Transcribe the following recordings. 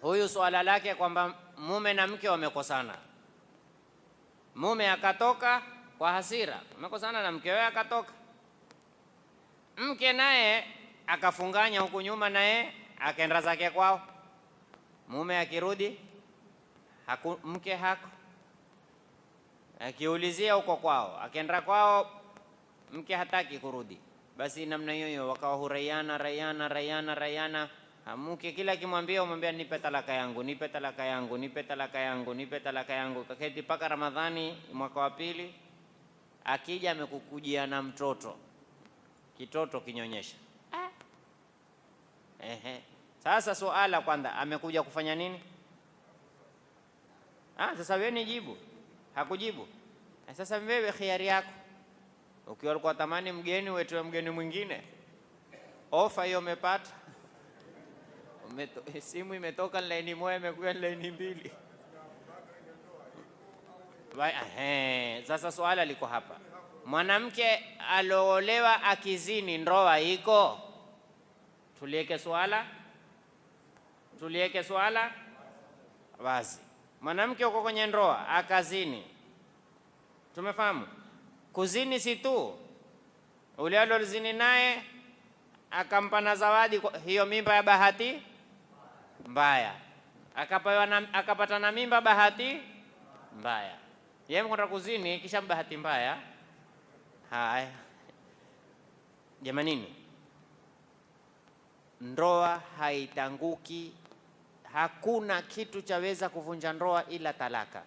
Huyu swala lake kwamba mume na mke wamekosana, mume akatoka kwa hasira, amekosana na mke, wewe akatoka, mke naye akafunganya huku nyuma, naye akaenda zake kwao. Mume akirudi mke hako, akiulizia huko kwao, akaenda kwao, mke hataki kurudi. Basi namna hiyo wakawa huraiana. Mke kila akimwambia umwambia nipe talaka yangu, nipe talaka yangu, nipe talaka yangu, nipe talaka yangu. Kaketi paka Ramadhani mwaka wa pili, akija amekukujia na mtoto, kitoto kinyonyesha. Sasa suala kwanza, amekuja kufanya nini? Sasa wewe nijibu, hakujibu. Sasa wewe khiari yako, ukiwa ulikuwa tamani mgeni uetwe mgeni mwingine, ofa hiyo umepata, simu imetoka laini moja imekuja laini mbili. Sasa swala liko hapa, mwanamke aloolewa akizini, ndoa iko? Tulieke swala wazi. Mwanamke uko kwenye ndoa akazini, tumefahamu kuzini si tu ule alozini naye akampa na zawadi, hiyo mimba ya bahati mbaya, akapata na mimba bahati mbaya, yeye mkwenda kuzini kisha bahati mbaya. Haya jamanini, ndoa haitanguki. Hakuna kitu chaweza kuvunja ndoa ila talaka.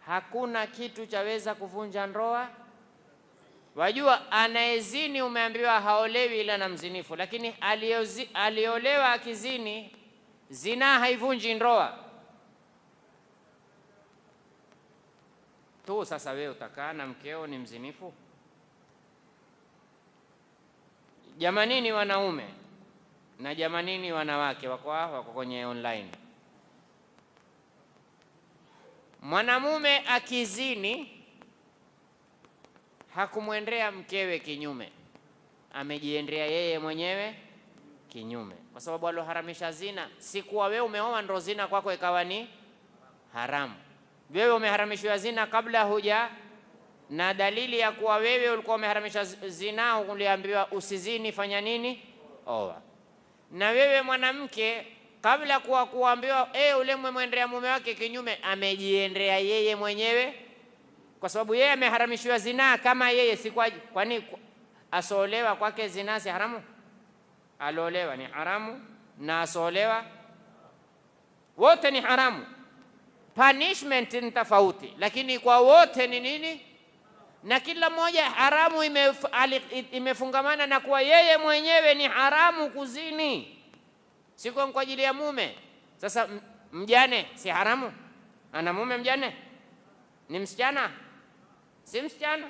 Hakuna kitu chaweza kuvunja ndoa. Wajua, anayezini umeambiwa haolewi ila na mzinifu, lakini aliolewa akizini, zina haivunji ndoa tu. Sasa wewe utakaa na mkeo ni mzinifu? Jamanini wanaume na jamanini wanawake, wako kwenye online. Mwanamume akizini hakumwendea mkewe kinyume, amejiendea yeye mwenyewe kinyume, kwa sababu aloharamisha zina si kuwa wewe umeoa ndo zina kwako ikawa ni haramu. Wewe umeharamishwa zina kabla huja na dalili ya kuwa wewe ulikuwa umeharamisha zina, uliambiwa usizini, fanya nini? Oa. Na wewe mwanamke kabla kuambiwa ule mwendea mume wake kinyume, amejiendea yeye mwenyewe, kwa sababu yeye ameharamishwa zina kama yeye. Si kwani asolewa kwake zina si haramu? Alolewa ni haramu na asolewa wote ni haramu. Punishment ni tofauti, lakini kwa wote ni nini? Na kila mmoja haramu imefungamana na kuwa yeye mwenyewe ni haramu kuzini, si kwa ajili ya mume. Sasa mjane si haramu? Ana mume mjane? Ni msichana? Si msichana,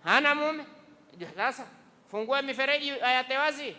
hana mume. Sasa fungua mifereji ayate wazi.